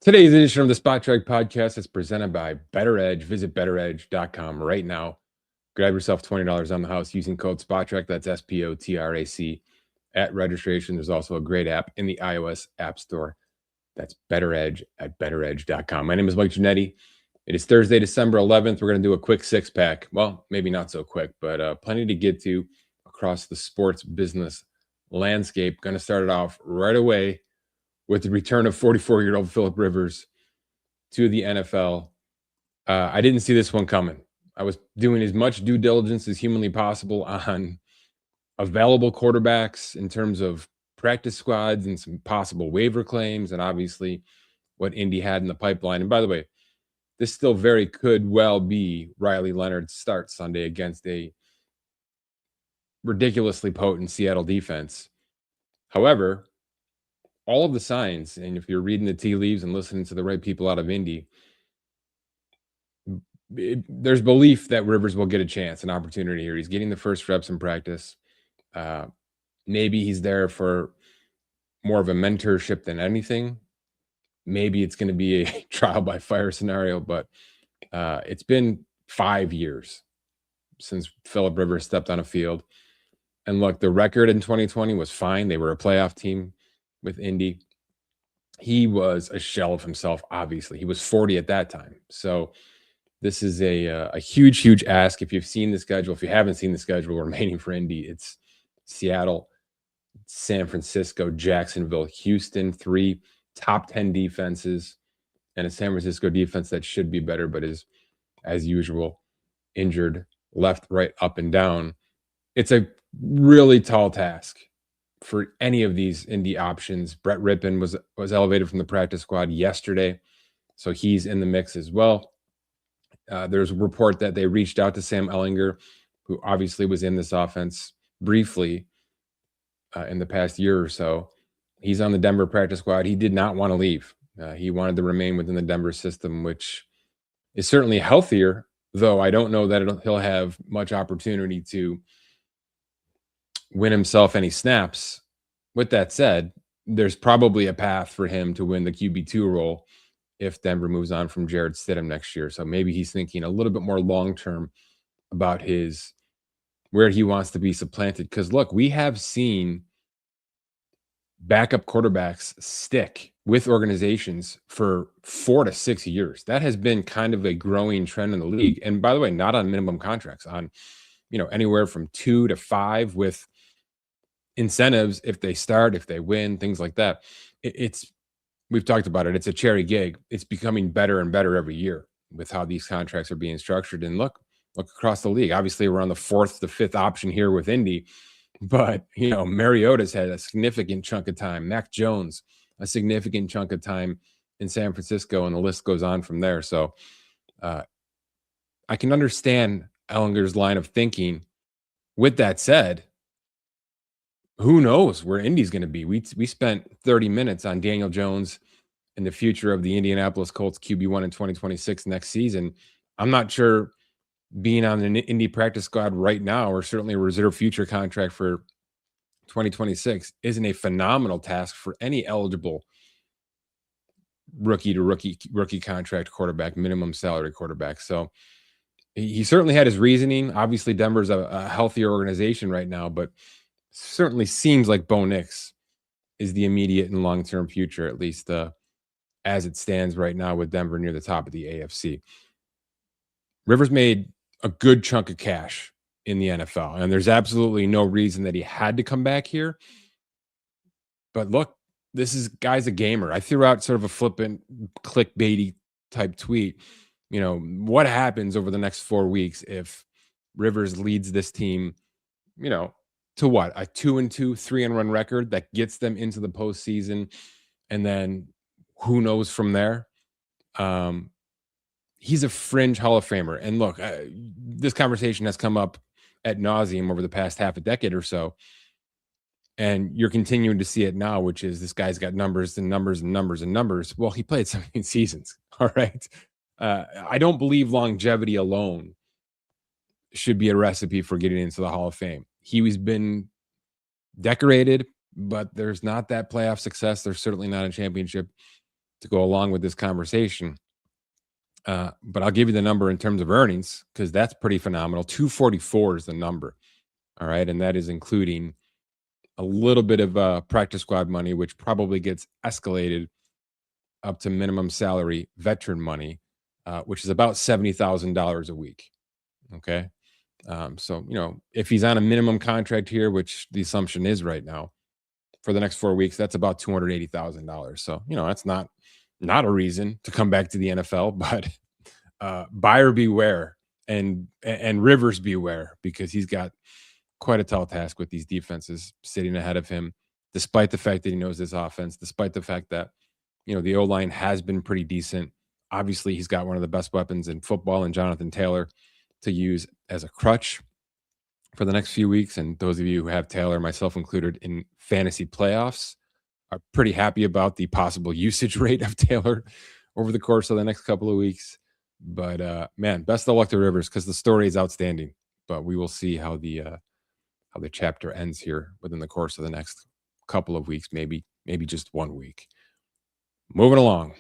Today's edition of the Spot Track Podcast is presented by Bettor Edge. Visit bettoredge.com right now. Grab yourself $20 on the house using code SPOTTRACK. That's SPOTRAC at registration. There's also a great app in the iOS App Store. That's Bettor Edge at bettoredge.com. My name is Mike Giannetti. It is Thursday, December 11th. We're going to do a quick six-pack. Well, maybe not so quick, but plenty to get to across the sports business landscape. Going to start it off right away with the return of 44-year-old Philip Rivers to the NFL. I didn't see this one coming. I was doing as much due diligence as humanly possible on available quarterbacks in terms of practice squads and some possible waiver claims, and obviously what Indy had in the pipeline. And by the way, this still very could well be Riley Leonard's start Sunday against a ridiculously potent Seattle defense. However, all of the signs, and if you're reading the tea leaves and listening to the right people out of Indy, there's belief that Rivers will get a chance, an opportunity here. He's getting the first reps in practice. Maybe he's there for more of a mentorship than anything. Maybe it's going to be a trial by fire scenario, but it's been 5 years since Philip Rivers stepped on a field. And look, the record in 2020 was fine. They were a playoff team with Indy. He was a shell of himself, obviously. He was 40 at that time. So this is a huge ask. If you've seen the schedule, if you haven't seen the schedule remaining for Indy, it's Seattle, San Francisco, Jacksonville, Houston, 3 top 10 defenses, and a San Francisco defense that should be better, but is, as usual, injured left, right, up, and down. It's a really tall task for any of these Indy options. Brett Rippon was elevated from the practice squad yesterday, so he's in the mix as well. There's a report that they reached out to Sam Ehlinger, who obviously was in this offense briefly in the past year or so. He's on the Denver practice squad. He did not want to leave. He wanted to remain within the Denver system, which is certainly healthier, though I don't know that he'll have much opportunity to win himself any snaps. With that said, there's probably a path for him to win the QB2 role if Denver moves on from Jarrett Stidham next year. So maybe he's thinking a little bit more long-term about where he wants to be supplanted. Because look, we have seen backup quarterbacks stick with organizations for 4 to 6 years. That has been kind of a growing trend in the league. And by the way, not on minimum contracts, on anywhere from 2 to 5 with incentives if they start, if they win, things like that. We've talked about it. It's a cherry gig. It's becoming better and better every year with how these contracts are being structured. And look across the league. Obviously, we're on the 4th to 5th option here with Indy, but Mariota's had a significant chunk of time. Mac Jones, a significant chunk of time in San Francisco, and the list goes on from there. So I can understand Ehlinger's line of thinking. With that said, who knows where Indy's going to be? We spent 30 minutes on Daniel Jones and the future of the Indianapolis Colts QB1 in 2026 next season. I'm not sure being on an Indy practice squad right now, or certainly a reserve future contract for 2026, isn't a phenomenal task for any eligible rookie contract quarterback, minimum salary quarterback. So he certainly had his reasoning. Obviously, Denver's a healthier organization right now, but certainly seems like Bo Nix is the immediate and long-term future, at least as it stands right now with Denver near the top of the AFC. Rivers made a good chunk of cash in the NFL, and there's absolutely no reason that he had to come back here. But look, guy's a gamer. I threw out sort of a flippant, clickbaity type tweet. What happens over the next 4 weeks if Rivers leads this team, to what? A 2-2, 3-1 record that gets them into the postseason, and then who knows from there? He's a fringe Hall of Famer. And look, this conversation has come up ad nauseum over the past half a decade or so. And you're continuing to see it now, which is this guy's got numbers and numbers and numbers and numbers. Well, he played 17 seasons. All right. I don't believe longevity alone should be a recipe for getting into the Hall of Fame. He's been decorated, but there's not that playoff success. There's certainly not a championship to go along with this conversation. But I'll give you the number in terms of earnings because that's pretty phenomenal. 244 is the number. All right. And that is including a little bit of practice squad money, which probably gets escalated up to minimum salary veteran money, which is about $70,000 a week. Okay. So, if he's on a minimum contract here, which the assumption is right now for the next 4 weeks, that's about $280,000. So, that's not a reason to come back to the NFL, but buyer beware and Rivers beware, because he's got quite a tall task with these defenses sitting ahead of him, despite the fact that he knows this offense, despite the fact that, the O-line has been pretty decent. Obviously, he's got one of the best weapons in football in Jonathan Taylor to use as a crutch for the next few weeks. And those of you who have Taylor, myself included, in fantasy playoffs are pretty happy about the possible usage rate of Taylor over the course of the next couple of weeks. But man, best of luck to Rivers, because the story is outstanding. But we will see how the chapter ends here within the course of the next couple of weeks, maybe just 1 week. Moving along.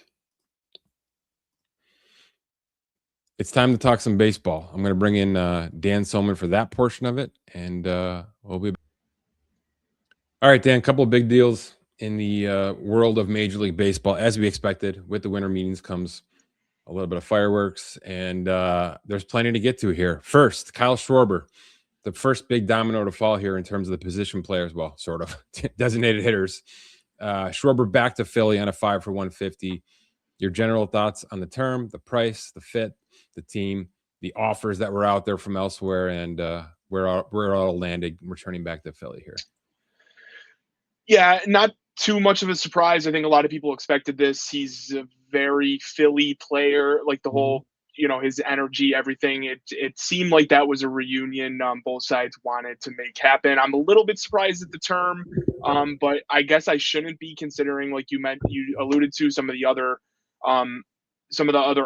It's time to talk some baseball. I'm going to bring in Dan Soman for that portion of it, and we'll be back. All right, Dan, a couple of big deals in the world of Major League Baseball. As we expected, with the winter meetings comes a little bit of fireworks, and there's plenty to get to here. First, Kyle Schwarber, the first big domino to fall here in terms of the position players, well, sort of designated hitters. Schwarber back to Philly on a 5 for $150. Your general thoughts on the term, the price, the fit, the team, the offers that were out there from elsewhere, and where all landed returning back to Philly here. Yeah, not too much of a surprise. I think a lot of people expected this. He's a very Philly player, like the whole, his energy, everything. It seemed like that was a reunion both sides wanted to make happen. I'm a little bit surprised at the term, but I guess I shouldn't be, considering, like you alluded to, some of the other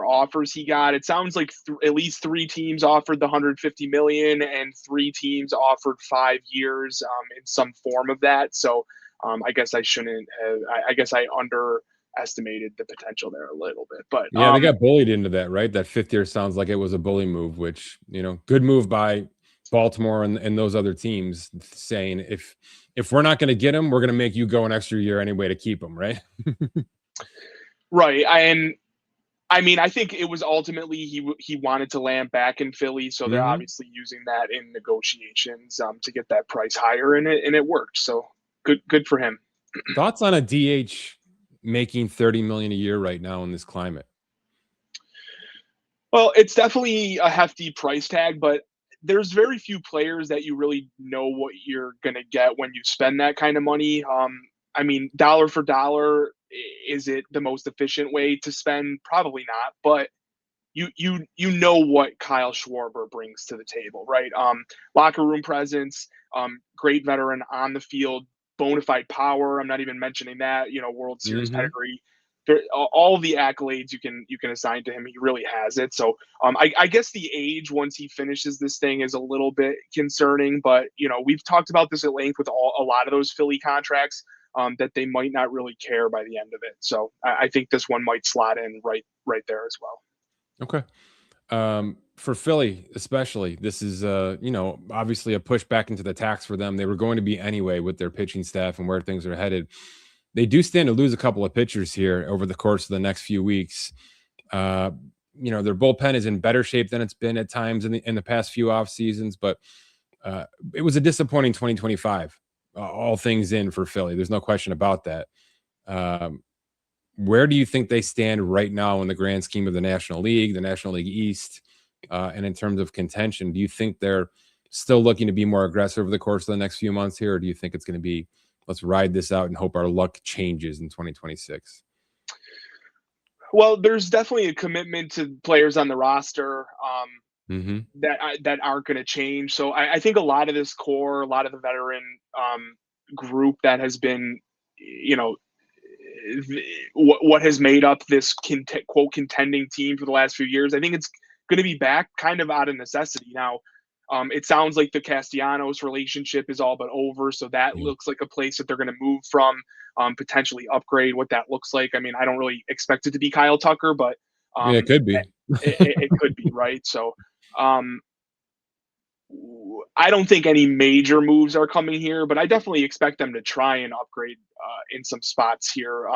offers he got. It sounds like at least 3 teams offered the $150 million, and 3 teams offered 5 years in some form of that. So I guess I shouldn't have. I guess I underestimated the potential there a little bit. But yeah, they got bullied into that, right? That 5th year sounds like it was a bully move, which, good move by Baltimore and those other teams, saying if we're not going to get him, we're going to make you go an extra year anyway to keep him, right? Right. I mean, I think it was ultimately he wanted to land back in Philly, so they're obviously using that in negotiations to get that price higher, and it worked. So good for him. Thoughts on a DH making $30 million a year right now in this climate? Well, it's definitely a hefty price tag, but there's very few players that you really know what you're going to get when you spend that kind of money. I mean, dollar for dollar, is it the most efficient way to spend? Probably not, but you know what Kyle Schwarber brings to the table, right? Locker room presence, great veteran on the field, bona fide power. I'm not even mentioning that, World Series pedigree. All the accolades you can assign to him, he really has it. So I guess the age once he finishes this thing is a little bit concerning, but we've talked about this at length with a lot of those Philly contracts, that they might not really care by the end of it. So I think this one might slot in right there as well. Okay. For Philly, especially, this is, obviously a push back into the tax for them. They were going to be anyway with their pitching staff and where things are headed. They do stand to lose a couple of pitchers here over the course of the next few weeks. Their bullpen is in better shape than it's been at times in the past few off seasons, but it was a disappointing 2025. All things in for Philly. There's no question about that. Where do you think they stand right now in the grand scheme of the National League East, and in terms of contention? Do you think they're still looking to be more aggressive over the course of the next few months here, or do you think it's going to be, let's ride this out and hope our luck changes in 2026? Well, there's definitely a commitment to players on the roster that aren't going to change. So I think a lot of this core, a lot of the veteran group that has been, what has made up this quote contending team for the last few years, I think it's going to be back kind of out of necessity. Now, it sounds like the Castellanos relationship is all but over, so that looks like a place that they're going to move from. potentially upgrade what that looks like. I mean, I don't really expect it to be Kyle Tucker, but Yeah, it um, could be. it could be, right? So um, I don't think any major moves are coming here, but I definitely expect them to try and upgrade in some spots here.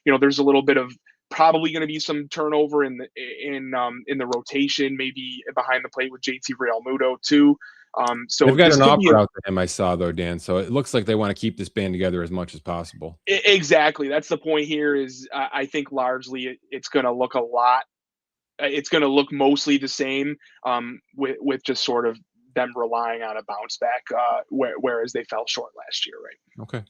There's a little bit of probably going to be some turnover in the rotation, maybe behind the plate with JT Realmuto too. They've So got this an could be offer out to him, I saw though, Dan. So it looks like they want to keep this band together as much as possible. Exactly. That's the point here. Is I think largely it's going to look a lot. It's going to look mostly the same, with just sort of them relying on a bounce back, whereas they fell short last year, right? Okay.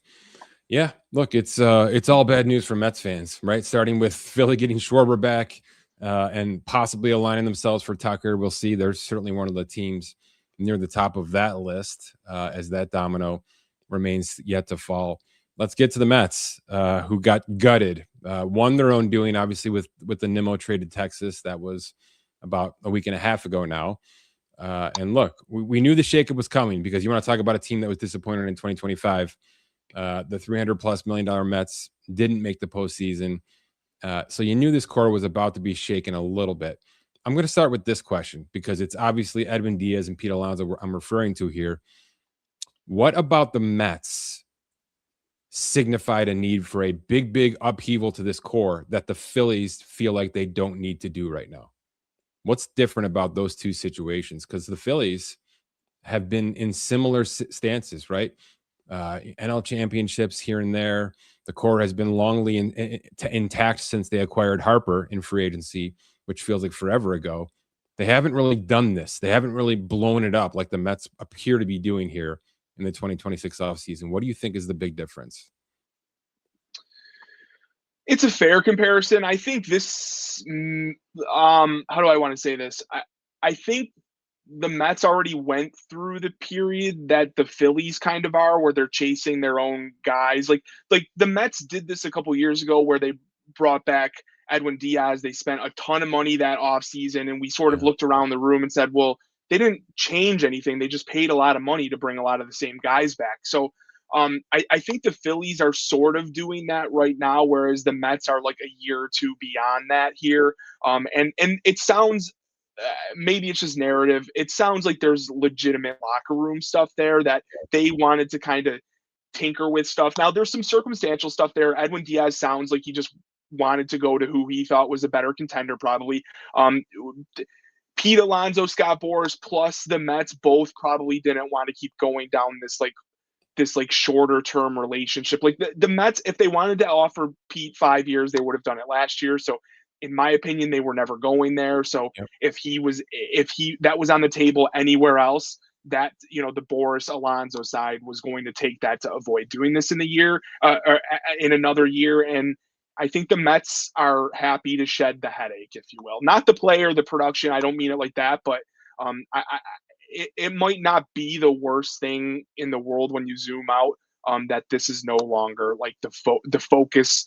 Yeah, look, it's all bad news for Mets fans, right? Starting with Philly getting Schwarber back, and possibly aligning themselves for Tucker. We'll see. They're certainly one of the teams near the top of that list, as that domino remains yet to fall. Let's get to the Mets, who got gutted, won their own doing, obviously with the Nimmo trade to Texas. That was about a week and a half ago now. And look, we knew the shakeup was coming, because you want to talk about a team that was disappointed in 2025. The $300+ million Mets didn't make the postseason. So you knew this core was about to be shaken a little bit. I'm going to start with this question, because it's obviously Edwin Diaz and Pete Alonso I'm referring to here. What about the Mets signified a need for a big upheaval to this core that the Phillies feel like they don't need to do right now? What's different about those two situations? Because the Phillies have been in similar stances, right? NL championships here and there. The core has been longly intact since they acquired Harper in free agency, which feels like forever ago. They haven't really done this. They haven't really blown it up like the Mets appear to be doing here in the 2026 offseason. What do you think is the big difference? It's a fair comparison. I think how do I want to say this? I think the Mets already went through the period that the Phillies kind of are, where they're chasing their own guys. Like the Mets did this a couple years ago, where they brought back Edwin Diaz. They spent a ton of money that offseason, and we sort of Yeah. looked around the room and said, well, they didn't change anything. They just paid a lot of money to bring a lot of the same guys back. So I think the Phillies are sort of doing that right now, whereas the Mets are like a year or two beyond that here. And it sounds, maybe it's just narrative. It sounds like there's legitimate locker room stuff there that they wanted to kind of tinker with stuff. Now there's some circumstantial stuff there. Edwin Diaz sounds like he just wanted to go to who he thought was a better contender, probably. Um, Pete Alonso, Scott Boras, plus the Mets both probably didn't want to keep going down this shorter term relationship. Like the Mets, if they wanted to offer Pete 5 years, they would have done it last year. So in my opinion, they were never going there. So Yep. if he that was on the table anywhere else, that the Boras Alonso side was going to take that to avoid doing this in the year, or in another year. And I think the Mets are happy to shed the headache, if you will, not the player, the production. I don't mean it like that, but it might not be the worst thing in the world when you zoom out, that this is no longer like the focus,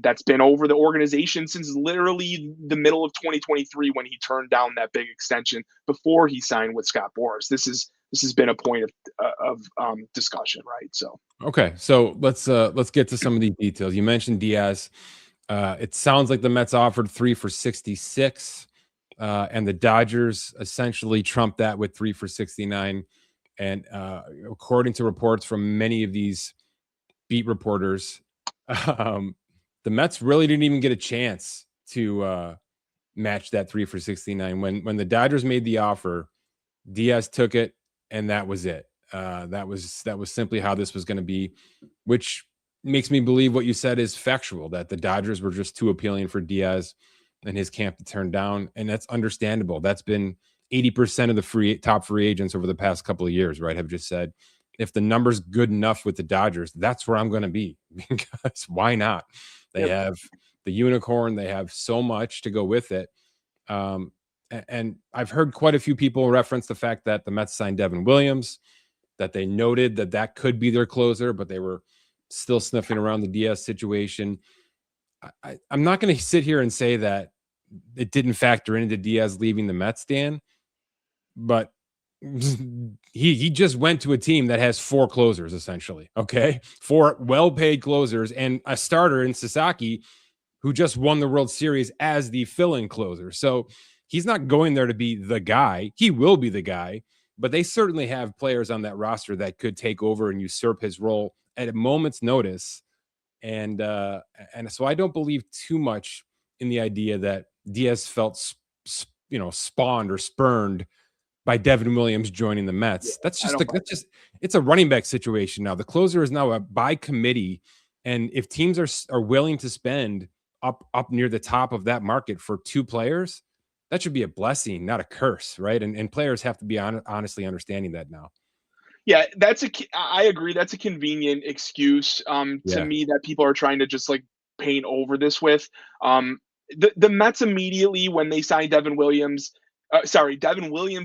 that's been over the organization since literally the middle of 2023, when he turned down that big extension before he signed with Scott Boras. This has been a point of discussion, right? So Okay, so let's get to some of these details. You mentioned Diaz. It sounds like the Mets offered 3 for 66, and the Dodgers essentially trumped that with 3 for 69. And according to reports from many of these beat reporters, um, the Mets really didn't even get a chance to match that 3 for 69. When the Dodgers made the offer, Diaz took it, and that was it. That was simply how this was going to be, which makes me believe what you said is factual, that the Dodgers were just too appealing for Diaz and his camp to turn down, and that's understandable. That's been 80% of the top free agents over the past couple of years, right? Have just said, if the number's good enough with the Dodgers, that's where I'm going to be, because why not? They yep. have the unicorn, they have so much to go with it. And I've heard quite a few people reference the fact that the Mets signed Devin Williams, that they noted that could be their closer, but they were still sniffing around the Diaz situation. I'm not going to sit here and say that it didn't factor into Diaz leaving the Mets, Dan, but he just went to a team that has 4 closers essentially. Okay, 4 well-paid closers and a starter in Sasaki, who just won the World Series as the fill-in closer. So he's not going there to be the guy. He will be the guy, but they certainly have players on that roster that could take over and usurp his role at a moment's notice. And so I don't believe too much in the idea that Diaz felt spawned or spurned by Devin Williams joining the Mets. That's just it's a running back situation now. The closer is now by committee, and if teams are willing to spend up near the top of that market for 2 players, that should be a blessing, not a curse, right? And players have to be honestly understanding that now. Yeah, I agree. That's a convenient excuse to Yeah, me that people are trying to just like paint over this with. The Mets immediately when they signed Devin Williams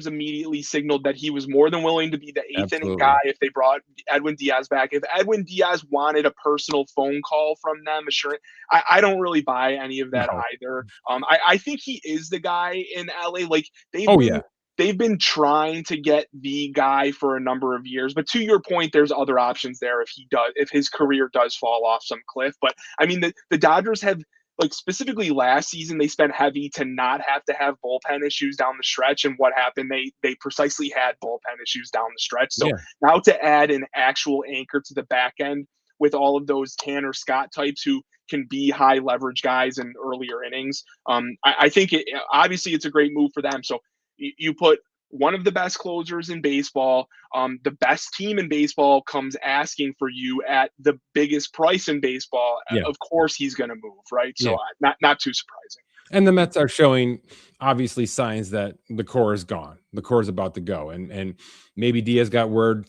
immediately signaled that he was more than willing to be the 8th inning absolutely. guy if they brought Edwin Diaz back. If Edwin Diaz wanted a personal phone call from them, assuring, I don't really buy any of that No. either. I think he is the guy in LA. Like they've Oh been yeah. they've been trying to get the guy for a number of years. But to your point, there's other options there if his career does fall off some cliff. But I mean, the Dodgers have, like specifically last season, they spent heavy to not have to have bullpen issues down the stretch. And what happened? They precisely had bullpen issues down the stretch. So Yeah. now to add an actual anchor to the back end with all of those Tanner Scott types who can be high leverage guys in earlier innings. I think obviously it's a great move for them. So you put one of the best closers in baseball, the best team in baseball comes asking for you at the biggest price in baseball. Yeah. Of course, he's going to move, right? Yeah. So not too surprising. And the Mets are showing obviously signs that the core is gone. The core is about to go. And maybe Diaz got word,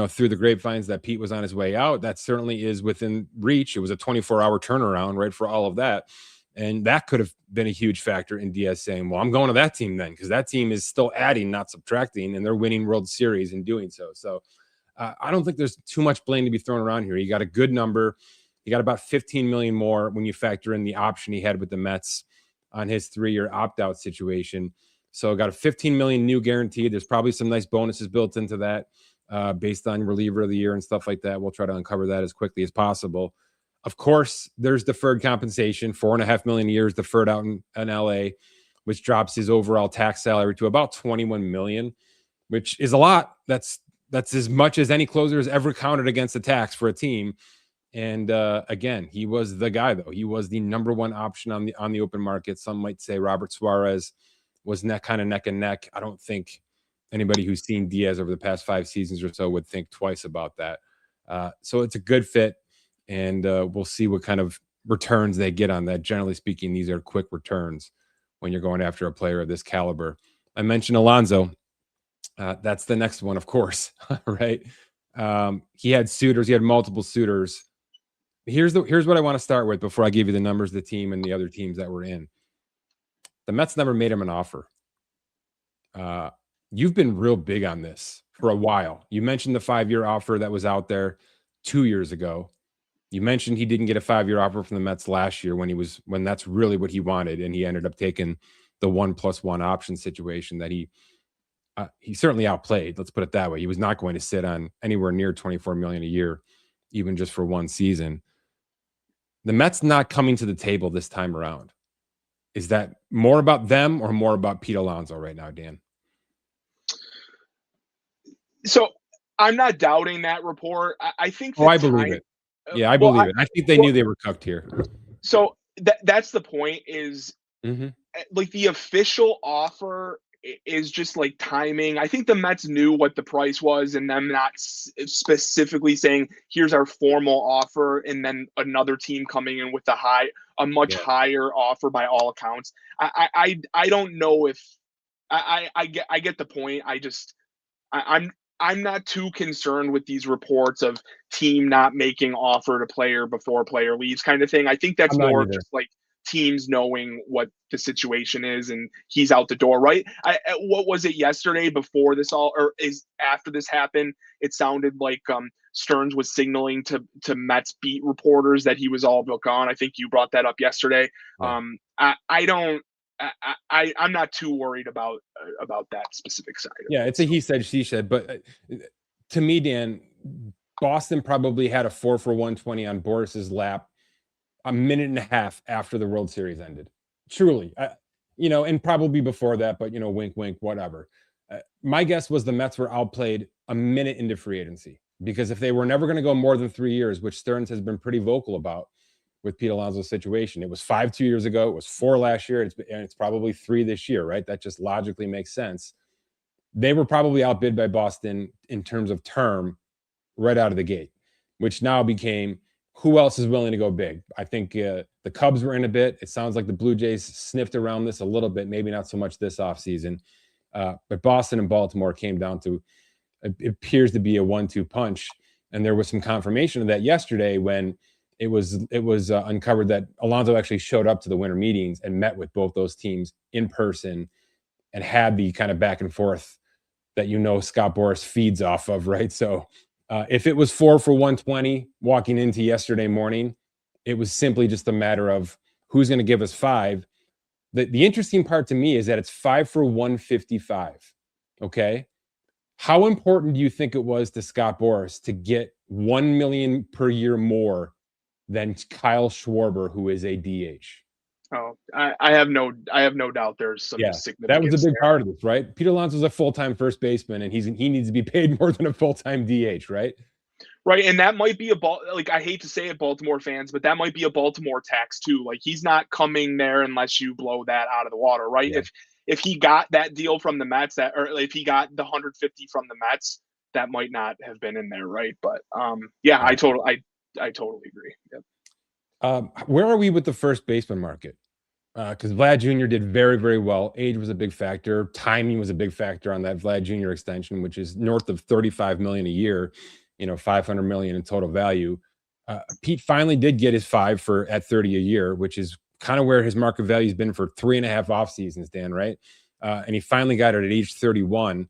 through the grapevines that Pete was on his way out. That certainly is within reach. It was a 24-hour turnaround, right, for all of that. And that could have been a huge factor in Diaz saying, well, I'm going to that team then, because that team is still adding, not subtracting, and they're winning World Series in doing so. So I don't think there's too much blame to be thrown around here. You got a good number. You got about 15 million more when you factor in the option he had with the Mets on his 3-year opt-out situation. So got a 15 million new guaranteed. There's probably some nice bonuses built into that based on reliever of the year and stuff like that. We'll try to uncover that as quickly as possible. Of course, there's deferred compensation, $4.5 million a year is deferred out in LA, which drops his overall tax salary to about 21 million, which is a lot. That's as much as any closer has ever counted against the tax for a team. And again, he was the guy, though. He was the number one option on the open market. Some might say Robert Suarez was neck and neck. I don't think anybody who's seen Diaz over the past 5 seasons or so would think twice about that. So it's a good fit, and we'll see what kind of returns they get on that. Generally speaking, these are quick returns when you're going after a player of this caliber. I mentioned Alonso. That's the next one, of course, right? He had suitors. He had multiple suitors. Here's what I want to start with before I give you the numbers of the team and the other teams that were in. The Mets never made him an offer. You've been real big on this for a while. You mentioned the 5-year offer that was out there 2 years ago. You mentioned he didn't get a 5-year offer from the Mets last year when that's really what he wanted, and he ended up taking the 1+1 option situation that he certainly outplayed. Let's put it that way. He was not going to sit on anywhere near 24 million a year, even just for one season. The Mets not coming to the table this time around. Is that more about them or more about Pete Alonso right now, Dan? So I'm not doubting that report. I think Oh, the I believe time. it. Yeah, I Well, believe it. I think they knew they were cooked here. so that's the point. Is like the official offer is just like timing. I think the Mets knew what the price was, and them not specifically saying, "Here's our formal offer," and then another team coming in with a much Yeah. higher offer by all accounts. I don't know if I get the point. I'm not too concerned with these reports of team not making offer to player before player leaves kind of thing. I think that's I'm not more of either. just like teams knowing what the situation is and he's out the door, right? What was it yesterday before this all, or is after this happened? It sounded like Stearns was signaling to Mets beat reporters that he was all but gone. I think you brought that up yesterday. Yeah. I don't. I'm not too worried about that specific side of Yeah, it. it's a So. he said, she said. But to me, Dan, Boston probably had a 4 for 120 on Boris's lap a minute and a half after the World Series ended. Truly, and probably before that, but wink, wink, whatever. My guess was the Mets were outplayed a minute into free agency, because if they were never going to go more than 3 years, which Stearns has been pretty vocal about with Pete Alonso's situation, it was 5 2 years ago, it was 4 last year, and it's probably 3 this year, right? That just logically makes sense. They were probably outbid by Boston in terms of term right out of the gate, which now became who else is willing to go big. I think the Cubs were in a bit. It sounds like the Blue Jays sniffed around this a little bit, maybe not so much this offseason. But Boston and Baltimore came down to, it appears to be a 1-2 punch. And there was some confirmation of that yesterday when it was uncovered that Alonso actually showed up to the winter meetings and met with both those teams in person and had the kind of back and forth that Scott Boras feeds off of, right? So if it was 4 for 120 walking into yesterday morning, it was simply just a matter of who's going to give us 5. The interesting part to me is that it's 5 for 155. Okay. How important do you think it was to Scott Boras to get $1 million per year more than Kyle Schwarber, who is a DH? Oh, I have no doubt there's some Yeah, that was a significance big there. part of this, right? Peter Alonso's a full-time first baseman, and he needs to be paid more than a full-time DH, right? Right, and that might be I hate to say it, Baltimore fans, but that might be a Baltimore tax too. Like he's not coming there unless you blow that out of the water, right? Yeah. If he got that deal from the Mets, or if he got the 150 from the Mets, that might not have been in there, right? But yeah, Yeah. I totally agree. Yep. Where are we with the first baseman market? Because Vlad Jr. did very, very well. Age was a big factor. Timing was a big factor on that Vlad Jr. extension, which is north of $35 million a year, $500 million in total value. Pete finally did get his 5 at 30 a year, which is kind of where his market value has been for 3.5 off seasons, Dan, right? And he finally got it at age 31.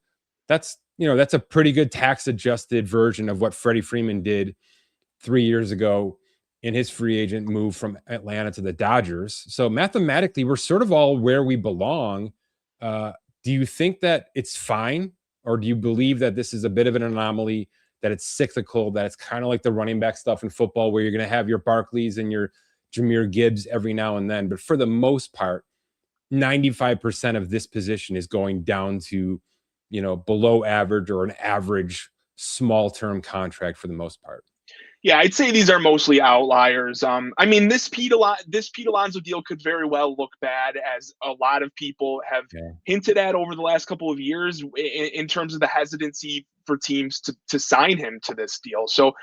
That's a pretty good tax adjusted version of what Freddie Freeman did 3 years ago in his free agent move from Atlanta to the Dodgers. So mathematically, we're sort of all where we belong. Do you think that it's fine, or do you believe that this is a bit of an anomaly, that it's cyclical, that it's kind of like the running back stuff in football where you're going to have your Barkleys and your Jahmyr Gibbs every now and then, but for the most part, 95% of this position is going down to, below average or an average small term contract for the most part? Yeah, I'd say these are mostly outliers. I mean, this Pete Alonso deal could very well look bad, as a lot of people have Yeah. hinted at over the last couple of years in terms of the hesitancy for teams to sign him to this deal. So,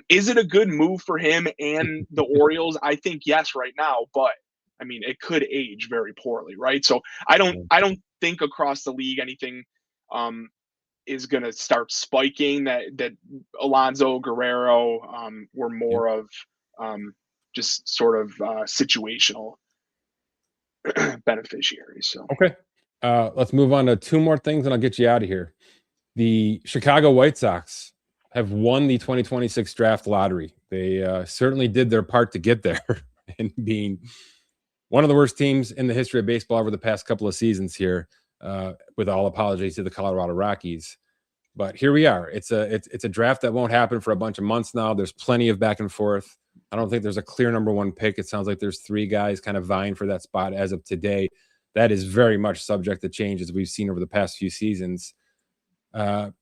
is it a good move for him and the Orioles? I think yes, right now, but I mean, it could age very poorly, right? So, I don't think across the league anything is going to start spiking. That Alonso, Guerrero were Yep. more of just sort of situational beneficiaries. So Okay. Let's move on to 2 more things and I'll get you out of here. The Chicago White Sox have won the 2026 draft lottery. They certainly did their part to get there and being one of the worst teams in the history of baseball over the past couple of seasons here, with all apologies to the Colorado Rockies. But here we are. It's a draft that won't happen for a bunch of months now. There's plenty of back and forth. I don't think there's a clear number 1 pick. It sounds like there's 3 guys kind of vying for that spot as of today. That is very much subject to change, as we've seen over the past few seasons. I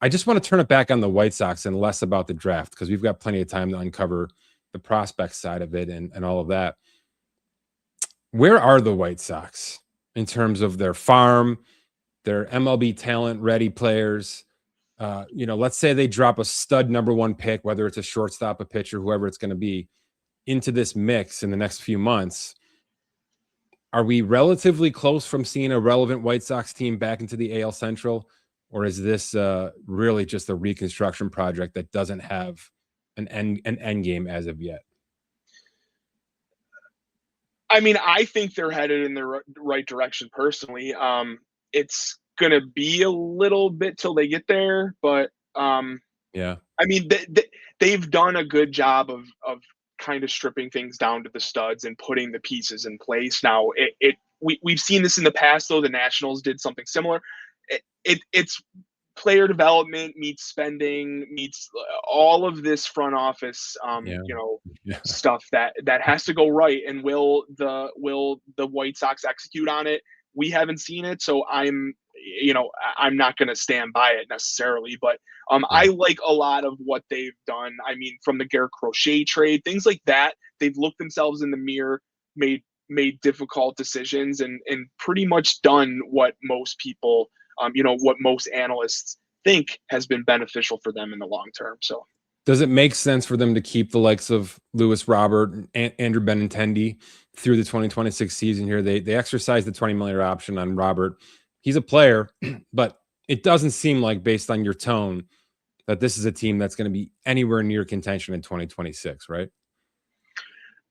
just want to turn it back on the White Sox and less about the draft, because we've got plenty of time to uncover the prospect side of it and all of that. Where are the White Sox in terms of their farm, their MLB talent ready players? Let's say they drop a stud number 1 pick, whether it's a shortstop, a pitcher, whoever it's going to be, into this mix in the next few months. Are we relatively close from seeing a relevant White Sox team back into the AL Central, or is this really just a reconstruction project that doesn't have an end game as of yet? I mean, I think they're headed in the right direction personally. It's going to be a little bit till they get there, but Yeah. I mean, they've done a good job of kind of stripping things down to the studs and putting the pieces in place. Now, we've seen this in the past, though. The Nationals did something similar. It's player development meets spending meets all of this front office, Yeah. Yeah. stuff that has to go right. And will the White Sox execute on it? We haven't seen it, so I'm not going to stand by it necessarily. But I like a lot of what they've done. I mean, from the Garrett Crochet trade, things like that. They've looked themselves in the mirror, made difficult decisions, and pretty much done what most people, what most analysts think has been beneficial for them in the long term. So, does it make sense for them to keep the likes of Lewis Robert and Andrew Benintendi through the 2026 season here? They exercised the $20 million option on Robert. He's a player, but it doesn't seem like, based on your tone, that this is a team that's going to be anywhere near contention in 2026, right?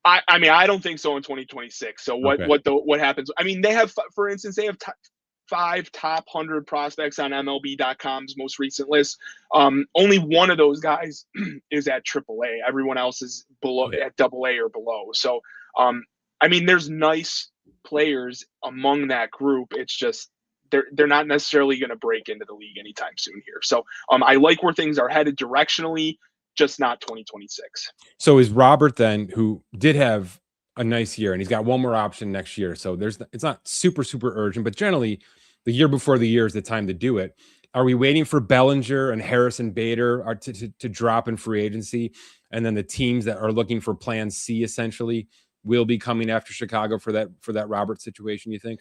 I mean, I don't think so in 2026. So what happens? I mean, they have, for instance, they have 5 top 100 prospects on MLB.com's most recent list. Only one of those guys is at AAA. Everyone else is below at AA or below. So, I mean, there's nice players among that group. It's just they're not necessarily going to break into the league anytime soon here. So, I like where things are headed directionally, just not 2026. So is Robert then, who did have a nice year, and he's got one more option next year. So it's not super urgent, but generally the year before the year is the time to do it. Are we waiting for Bellinger and Harrison Bader to drop in free agency, and then the teams that are looking for Plan C essentially will be coming after Chicago for that Robert situation, you think?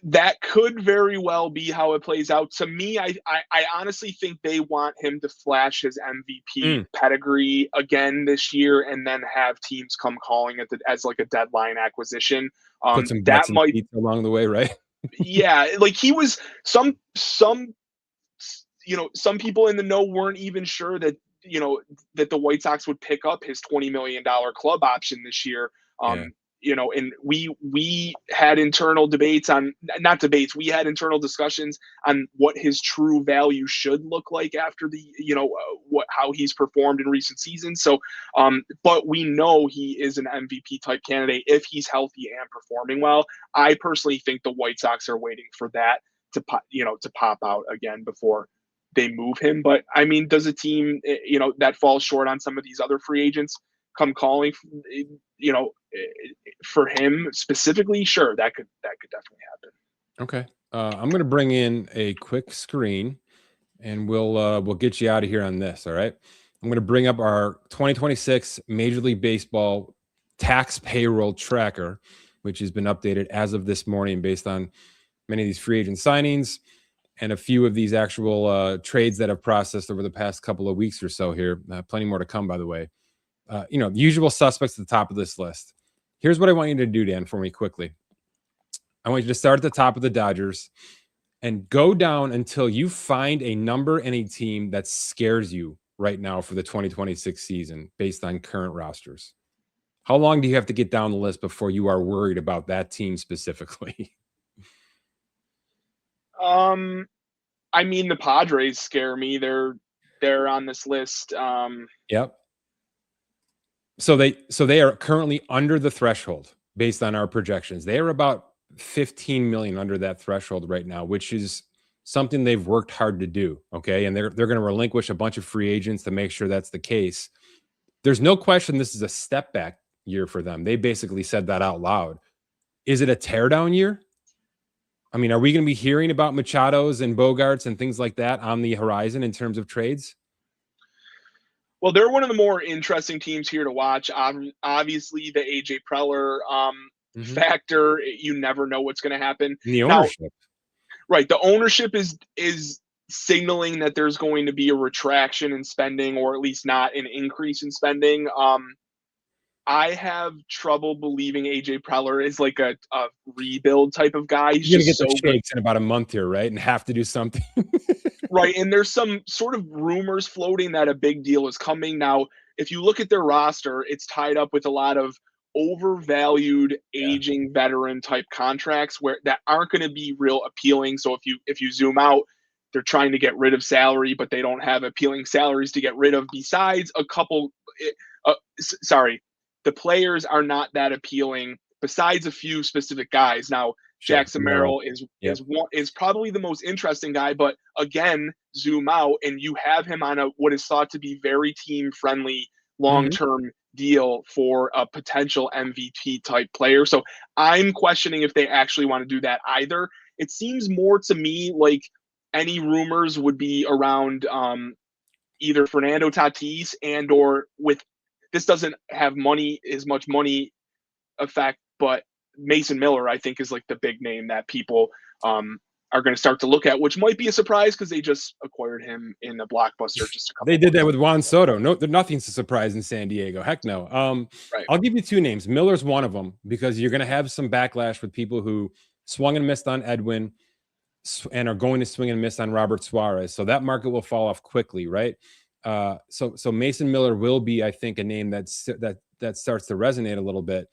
That could very well be how it plays out. To me, I honestly think they want him to flash his MVP pedigree again this year, and then have teams come calling it as like a deadline acquisition. Put some that might along the way, right? Yeah, like he was some people in the know weren't even sure that that the White Sox would pick up his $20 million club option this year. And we had internal debates on, not debates, we had internal discussions on what his true value should look like after the, how he's performed in recent seasons. So, but we know he is an MVP type candidate if he's healthy and performing well. I personally think the White Sox are waiting for that to pop out again before they move him. But I mean, does a team, that falls short on some of these other free agents come calling, for him specifically? Sure, that could definitely happen. Okay. I'm going to bring in a quick screen, and we'll get you out of here on this. All right. I'm going to bring up our 2026 Major League Baseball tax payroll tracker, which has been updated as of this morning based on many of these free agent signings and a few of these actual trades that have processed over the past couple of weeks or so here. Plenty more to come, by the way. The usual suspects at the top of this list. Here's what I want you to do, Dan, for me quickly. I want you to start at the top of the Dodgers and go down until you find a number and a team that scares you right now for the 2026 season based on current rosters. How long do you have to get down the list before you are worried about that team specifically? I mean, the Padres scare me. They're on this list. Yep. So they are currently under the threshold based on our projections. They are about 15 million under that threshold right now, which is something they've worked hard to do. Okay. And they're going to relinquish a bunch of free agents to make sure that's the case. There's no question this is a step back year for them. They basically said that out loud. Is it a teardown year? I mean, are we going to be hearing about Machados and Bogarts and things like that on the horizon in terms of trades? Well, they're one of the more interesting teams here to watch. Obviously, the AJ Preller factor, you never know what's going to happen. And the ownership. Now, right. The ownership is signaling that there's going to be a retraction in spending, or at least not an increase in spending. I have trouble believing AJ Preller is like a rebuild type of guy. He's going to get so the shakes in about a month here, right? And have to do something. Right. And there's some sort of rumors floating that a big deal is coming. Now, if you look at their roster, it's tied up with a lot of overvalued aging veteran type contracts that aren't going to be real appealing. So if you zoom out, they're trying to get rid of salary, but they don't have appealing salaries to get rid of besides a couple. The players are not that appealing besides a few specific guys. Now, Sure. Jackson Merrill. Merrill Yep. is probably the most interesting guy, but again, zoom out and you have him on a what is thought to be very team friendly long Mhm. term deal for a potential MVP type player. So I'm questioning if they actually want to do that either. It seems more to me like any rumors would be around either Fernando Tatis and or with this doesn't have money as much money effect, but Mason Miller I think is like the big name that people are going to start to look at, which might be a surprise because they just acquired him in a blockbuster just a They couple did months that ago. with Juan Soto. No, nothing's a surprise in San Diego. Heck no. Right. I'll give you two names. Miller's one of them because you're going to have some backlash with people who swung and missed on Edwin and are going to swing and miss on Robert Suarez. So that market will fall off quickly, right? So Mason Miller will be, I think, a name that starts to resonate a little bit.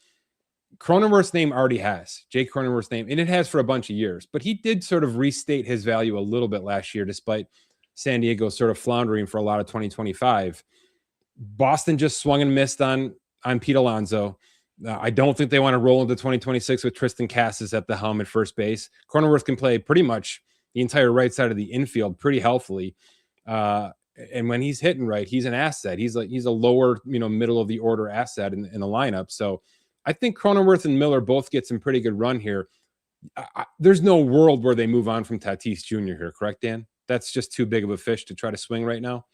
Cronenworth's name already has Jake Cronenworth's name, and it has for a bunch of years. But he did sort of restate his value a little bit last year, despite San Diego sort of floundering for a lot of 2025. Boston just swung and missed on Pete Alonso. I don't think they want to roll into 2026 with Tristan Cassis at the helm at first base. Cronenworth can play pretty much the entire right side of the infield pretty healthily. And when he's hitting right, he's an asset. He's a lower, middle of the order asset in the lineup. So I think Cronenworth and Miller both get some pretty good run here. There's no world where they move on from Tatis Jr. here, correct, Dan? That's just too big of a fish to try to swing right now.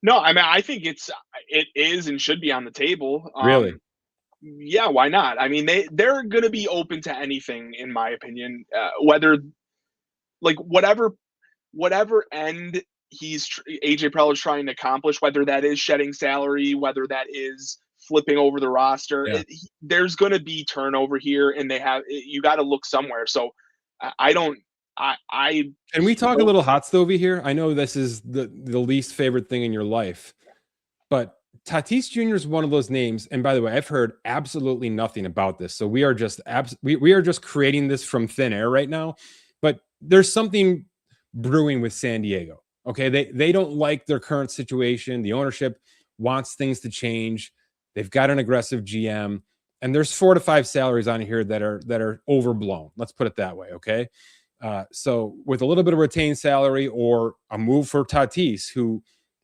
No, I mean I think it is and should be on the table. Really? Yeah, why not? I mean they're going to be open to anything in my opinion. Whether like whatever end AJ Preller's trying to accomplish, whether that is shedding salary, whether that is flipping over the roster, Yeah. there's going to be turnover here, and you got to look somewhere. So I don't. I Can we talk a little hot stovey here? I know this is the least favorite thing in your life, but Tatis Jr. is one of those names. And by the way, I've heard absolutely nothing about this, so we are just we are just creating this from thin air right now. But there's something brewing with San Diego. Okay, they don't like their current situation. The ownership wants things to change. They've got an aggressive GM, and there's 4 to 5 salaries on here that are overblown. Let's put it that way. Okay. So with a little bit of retained salary or a move for Tatis, who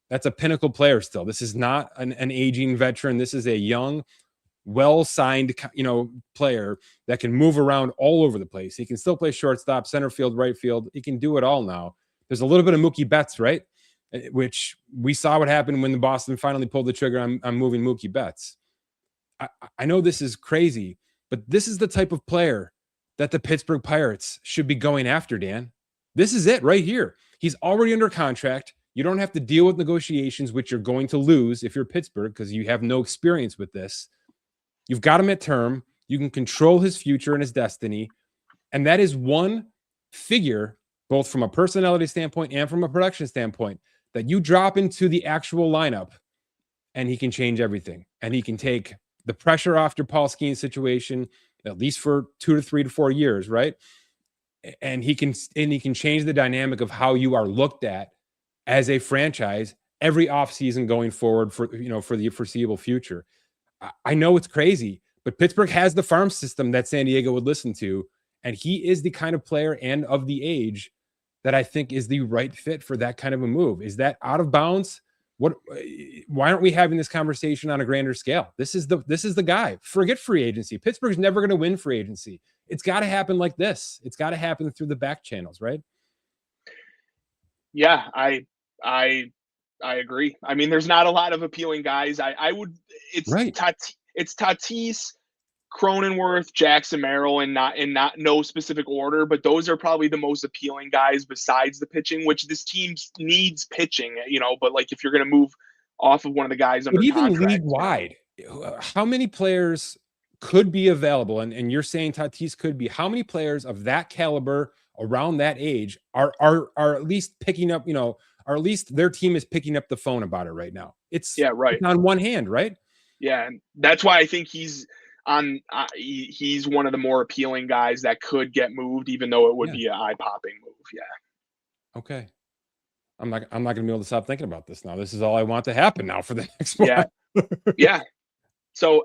that's a pinnacle player still. This is not an aging veteran. This is a young, well-signed, player that can move around all over the place. He can still play shortstop, center field, right field. He can do it all now. There's a little bit of Mookie Betts, right? Which we saw what happened when the Boston finally pulled the trigger on moving Mookie Betts. I know this is crazy, but this is the type of player that the Pittsburgh Pirates should be going after, Dan. This is it right here. He's already under contract. You don't have to deal with negotiations, which you're going to lose if you're Pittsburgh because you have no experience with this. You've got him at term. You can control his future and his destiny. And that is one figure, both from a personality standpoint and from a production standpoint, that you drop into the actual lineup and he can change everything. And he can take the pressure off your Paul Skeens situation, at least for 2 to 3 to 4 years, right? And he can change the dynamic of how you are looked at as a franchise every offseason going forward for the foreseeable future. I know it's crazy, but Pittsburgh has the farm system that San Diego would listen to, and he is the kind of player and of the age that I think is the right fit for that kind of a move. Is that out of bounds? Why aren't we having this conversation on a grander scale? This is the guy. Forget free agency. Pittsburgh's never going to win free agency. It's got to happen like this. It's got to happen through the back channels, right? Yeah, I agree. I mean, there's not a lot of appealing guys. I would it's Right. It's Tatis, Cronenworth, Jackson Merrill, and not no specific order, but those are probably the most appealing guys besides the pitching, which this team needs pitching, but like if you're going to move off of one of the guys under But even contract, league wide, how many players could be available? And you're saying Tatis could be. How many players of that caliber around that age are at least picking up, or at least their team is picking up the phone about it right now? It's right. It's on one hand, right? Yeah, and that's why I think he's one of the more appealing guys that could get moved, even though it would be an eye-popping move. Yeah. Okay. I'm not going to be able to stop thinking about this now. This is all I want to happen now for the next one. Yeah. Yeah. So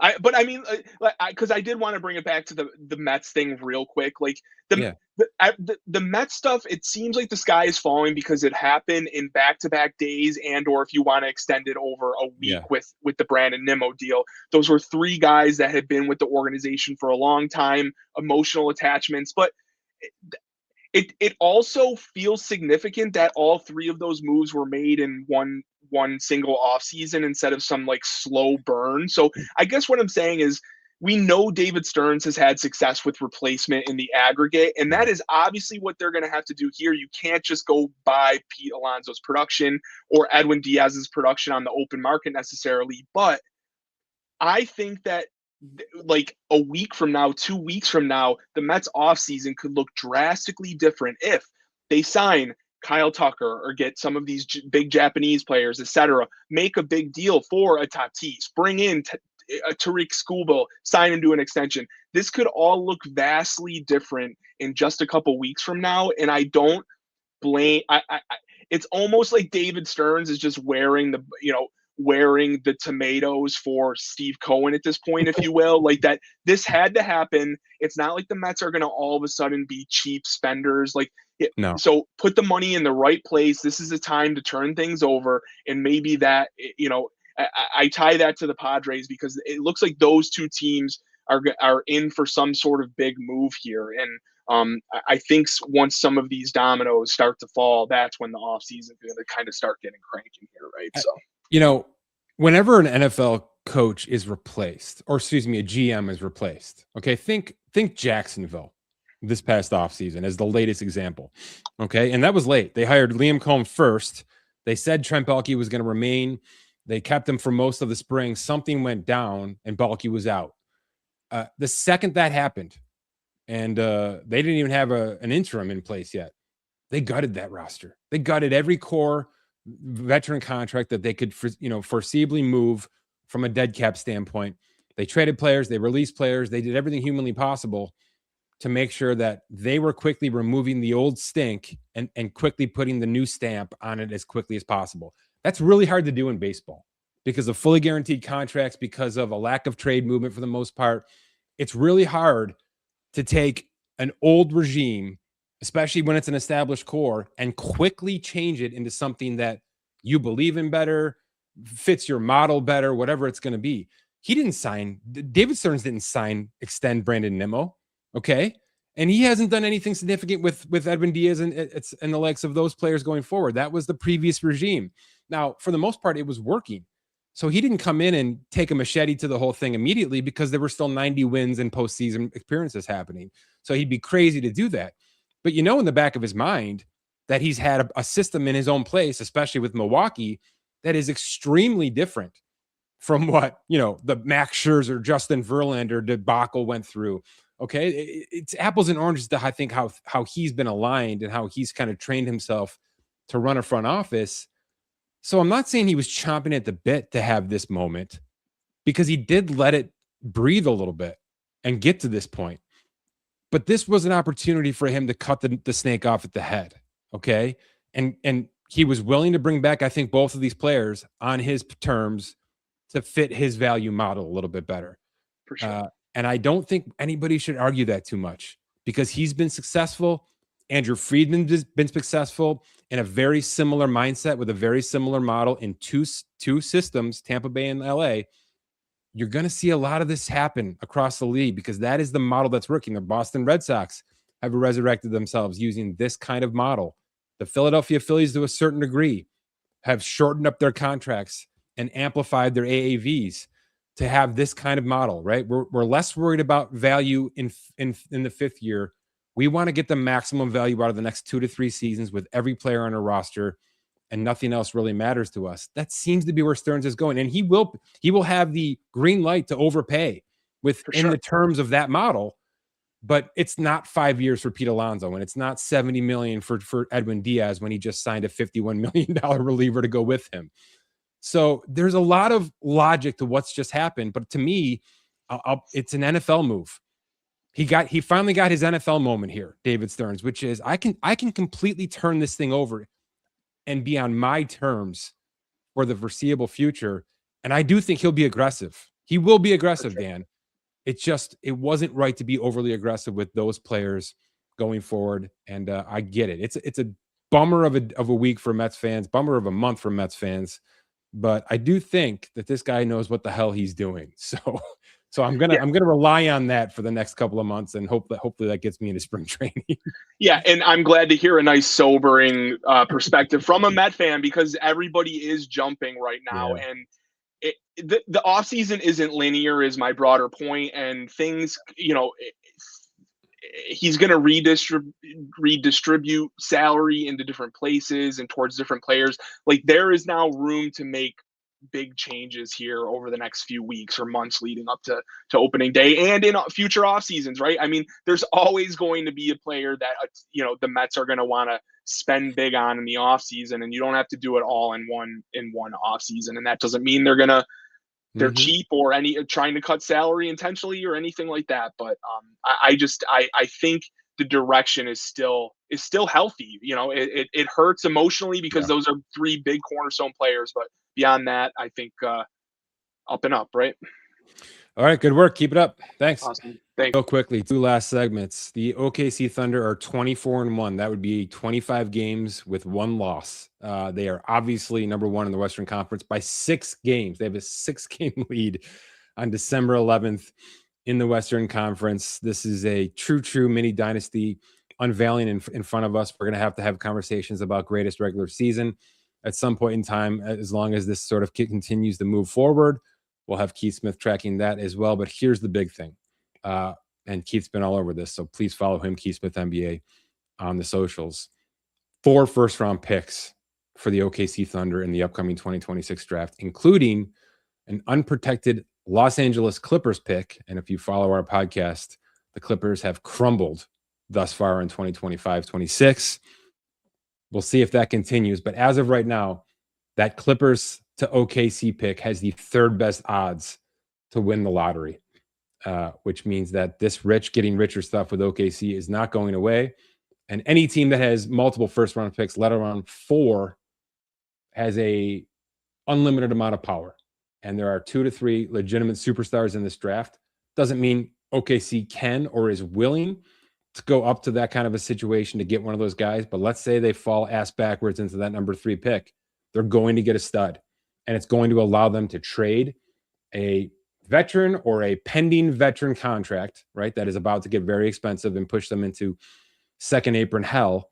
because I did want to bring it back to the Mets thing real quick. Like the, Yeah. the Mets stuff, it seems like the sky is falling because it happened in back-to-back days, and or if you want to extend it over a Yeah. week with the Brandon Nimmo deal. Those were three guys that had been with the organization for a long time, emotional attachments, but it also feels significant that all three of those moves were made in one single offseason instead of some like slow burn. So I guess what I'm saying is we know David Stearns has had success with replacement in the aggregate, and that is obviously what they're going to have to do here. You can't just go buy Pete Alonso's production or Edwin Diaz's production on the open market necessarily, but I think that like a week from now, 2 weeks from now, the Mets offseason could look drastically different if they sign Kyle Tucker or get some of these big Japanese players, etc. Make a big deal for a Tatis, bring in a Tariq Skubal, sign him to an extension. This could all look vastly different in just a couple weeks from now, and I don't blame. It's almost like David Stearns is just wearing the tomatoes for Steve Cohen at this point, if you will. Like that, this had to happen. It's not like the Mets are going to all of a sudden be cheap spenders. No. So put the money in the right place. This is a time to turn things over, and maybe that I tie that to the Padres because it looks like those two teams are in for some sort of big move here, and I think once some of these dominoes start to fall, that's when the offseason is going to kind of start getting cranking here, right? So, whenever an NFL coach is replaced, or excuse me, a GM is replaced, okay, think Jacksonville this past offseason as the latest example, okay? And that was late. They hired Liam Cohen first. They said Trent Baalke was going to remain. They kept him for most of the spring. Something went down, and Baalke was out. The second that happened, and they didn't even have an interim in place yet, they gutted that roster. They gutted every core veteran contract that they could, foreseeably move from a dead cap standpoint. They traded players, they released players, they did everything humanly possible to make sure that they were quickly removing the old stink and quickly putting the new stamp on it as quickly as possible. That's really hard to do in baseball because of fully guaranteed contracts, because of a lack of trade movement for the most part. It's really hard to take an old regime, especially when it's an established core, and quickly change it into something that you believe in better, fits your model better, whatever it's going to be. David Stearns didn't extend Brandon Nimmo, okay? And he hasn't done anything significant with Edwin Diaz and the likes of those players going forward. That was the previous regime. Now, for the most part, it was working. So he didn't come in and take a machete to the whole thing immediately because there were still 90 wins and postseason appearances happening. So he'd be crazy to do that. But in the back of his mind that he's had a system in his own place, especially with Milwaukee, that is extremely different from what, the Max Scherzer, Justin Verlander debacle went through. Okay. It's apples and oranges to, I think, how he's been aligned and how he's kind of trained himself to run a front office. So I'm not saying he was chomping at the bit to have this moment, because he did let it breathe a little bit and get to this point. But this was an opportunity for him to cut the snake off at the head. Okay. And he was willing to bring back, I think, both of these players on his terms to fit his value model a little bit better. For sure. And I don't think anybody should argue that too much, because he's been successful. Andrew Friedman's been successful in a very similar mindset with a very similar model in two systems, Tampa Bay and LA. You're going to see a lot of this happen across the league because that is the model that's working. The Boston Red Sox have resurrected themselves using this kind of model. The Philadelphia Phillies, to a certain degree, have shortened up their contracts and amplified their AAVs to have this kind of model, right? We're less worried about value in the fifth year. We want to get the maximum value out of the next 2 to 3 seasons with every player on a roster, and nothing else really matters to us. That seems to be where Stearns is going. And he will have the green light to overpay within the terms of that model, but it's not 5 years for Pete Alonso, and it's not $70 million for Edwin Diaz when he just signed a $51 million reliever to go with him. So there's a lot of logic to what's just happened. But to me, it's an NFL move. He finally got his NFL moment here, David Stearns, which is I can completely turn this thing over and be on my terms for the foreseeable future. And I do think he'll be aggressive. He will be aggressive, Dan. It wasn't right to be overly aggressive with those players going forward. And I get it. It's a bummer of a week for Mets fans, bummer of a month for Mets fans. But I do think that this guy knows what the hell he's doing. So I'm gonna rely on that for the next couple of months, and hopefully that gets me into spring training. Yeah, and I'm glad to hear a nice sobering perspective from a Met fan, because everybody is jumping right now, and the offseason isn't linear is my broader point, and things, he's going to redistribute salary into different places and towards different players. Like, there is now room to make big changes here over the next few weeks or months leading up to opening day and in future off seasons, right? I mean, there's always going to be a player that the Mets are going to want to spend big on in the off season, and you don't have to do it all in one off season. And that doesn't mean they're cheap or trying to cut salary intentionally or anything like that. But I think the direction is still healthy. It hurts emotionally because those are three big cornerstone players, but beyond that, I think up and up, right? All right, good work. Keep it up. Thanks. Awesome. Thanks. Real quickly, 2 last segments. The OKC Thunder are 24-1. That would be 25 games with 1 loss. They are obviously number 1 in the Western Conference by 6 games. They have a 6-game lead on December 11th in the Western Conference. This is a true mini dynasty unveiling in front of us. We're going to have conversations about greatest regular season at some point in time, as long as this sort of continues to move forward. We'll have Keith Smith tracking that as well. But here's the big thing. And Keith's been all over this, so please follow him, Keith Smith NBA, on the socials. 4 first-round picks for the OKC Thunder in the upcoming 2026 draft, including an unprotected Los Angeles Clippers pick. And if you follow our podcast, the Clippers have crumbled thus far in 2025-26. We'll see if that continues. But as of right now, that Clippers to OKC pick has the 3rd best odds to win the lottery, which means that this getting richer stuff with OKC is not going away. And any team that has multiple first-round picks, let alone 4, has a unlimited amount of power. And there are 2 to 3 legitimate superstars in this draft. Doesn't mean OKC can or is willing to go up to that kind of a situation to get one of those guys. But let's say they fall ass backwards into that number 3 pick. They're going to get a stud. And it's going to allow them to trade a veteran or a pending veteran contract, right, that is about to get very expensive and push them into second apron hell,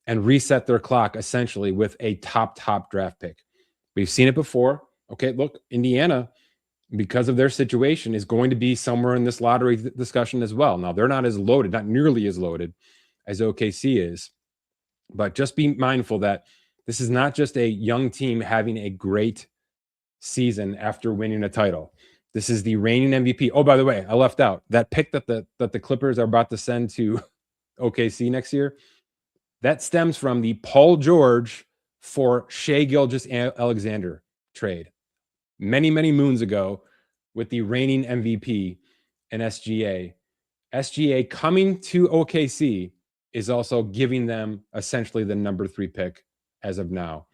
and reset their clock essentially with a top draft pick. We've seen it before. Okay, look, Indiana, because of their situation, is going to be somewhere in this lottery discussion as well. Now, they're not as loaded, not nearly as loaded as OKC is, but just be mindful that this is not just a young team having a great season after winning a title. This is the reigning MVP. Oh, by the way, I left out that pick that the Clippers are about to send to OKC next year. That stems from the Paul George for Shai Gilgeous-Alexander trade many moons ago with the reigning MVP and SGA. SGA coming to OKC is also giving them essentially the number 3 pick as of now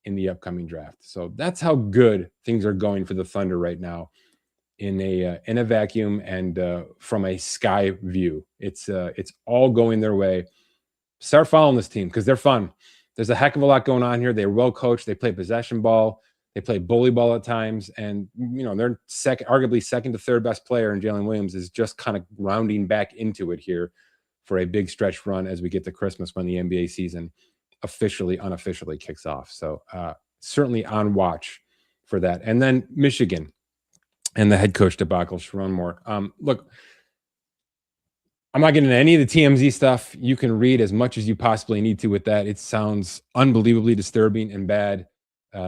in the upcoming draft. So that's how good things are going for the Thunder right now in a vacuum and from a sky view. It's all going their way. Start following this team because they're fun. There's a heck of a lot going on here. They're well coached. They play possession ball. They play bully ball at times. And, they're arguably second to third best player in Jalen Williams is just kind of rounding back into it here for a big stretch run as we get to Christmas when the NBA season unofficially kicks off. So certainly on watch for that. And then Michigan and the head coach debacle, Sharon Moore. Look, I'm not getting into any of the TMZ stuff. You can read as much as you possibly need to with that. It sounds unbelievably disturbing and bad,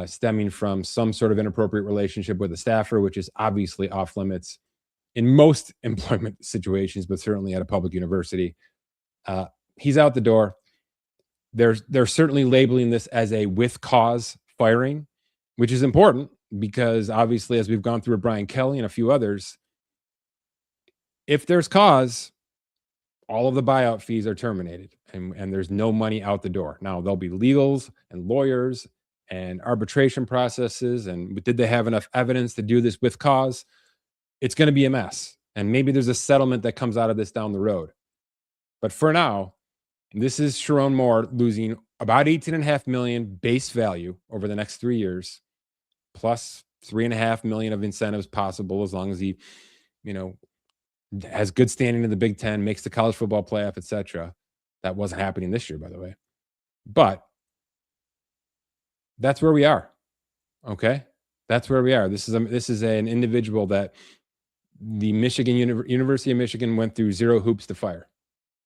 stemming from some sort of inappropriate relationship with a staffer, which is obviously off limits in most employment situations, but certainly at a public university. He's out the door. They're certainly labeling this as a with cause firing, which is important because obviously, as we've gone through with Brian Kelly and a few others, if there's cause, all of the buyout fees are terminated and there's no money out the door. Now, there'll be legals and lawyers and arbitration processes. And did they have enough evidence to do this with cause? it's going to be a mess. And maybe there's a settlement that comes out of this down the road. But for now, this is Sharon Moore losing about $18.5 million base value over the next 3 years, plus $3.5 million of incentives possible as long as he, has good standing in the Big Ten, makes the college football playoff, etc. That wasn't happening this year, by the way. But that's where we are. Okay, that's where we are. This is an individual that the University of Michigan went through 0 hoops to fire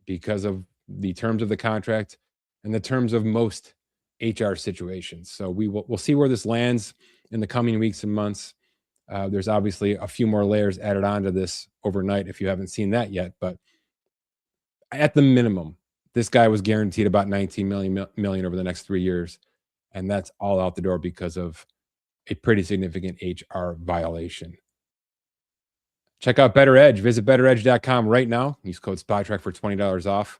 because of the terms of the contract and the terms of most HR situations. So we'll see where this lands in the coming weeks and months. There's obviously a few more layers added onto this overnight if you haven't seen that yet. But at the minimum, this guy was guaranteed about $19 million over the next 3 years. And that's all out the door because of a pretty significant HR violation. Check out Bettor Edge. Visit bettoredge.com right now. Use code SPOTTRACK for $20 off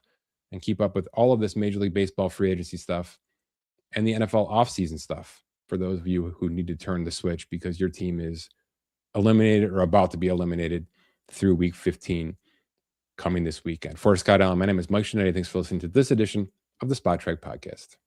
and keep up with all of this Major League Baseball free agency stuff and the NFL offseason stuff for those of you who need to turn the switch because your team is eliminated or about to be eliminated through week 15 coming this weekend. For Scott Allen, my name is Mike Shinetti. Thanks for listening to this edition of the Spot Track Podcast.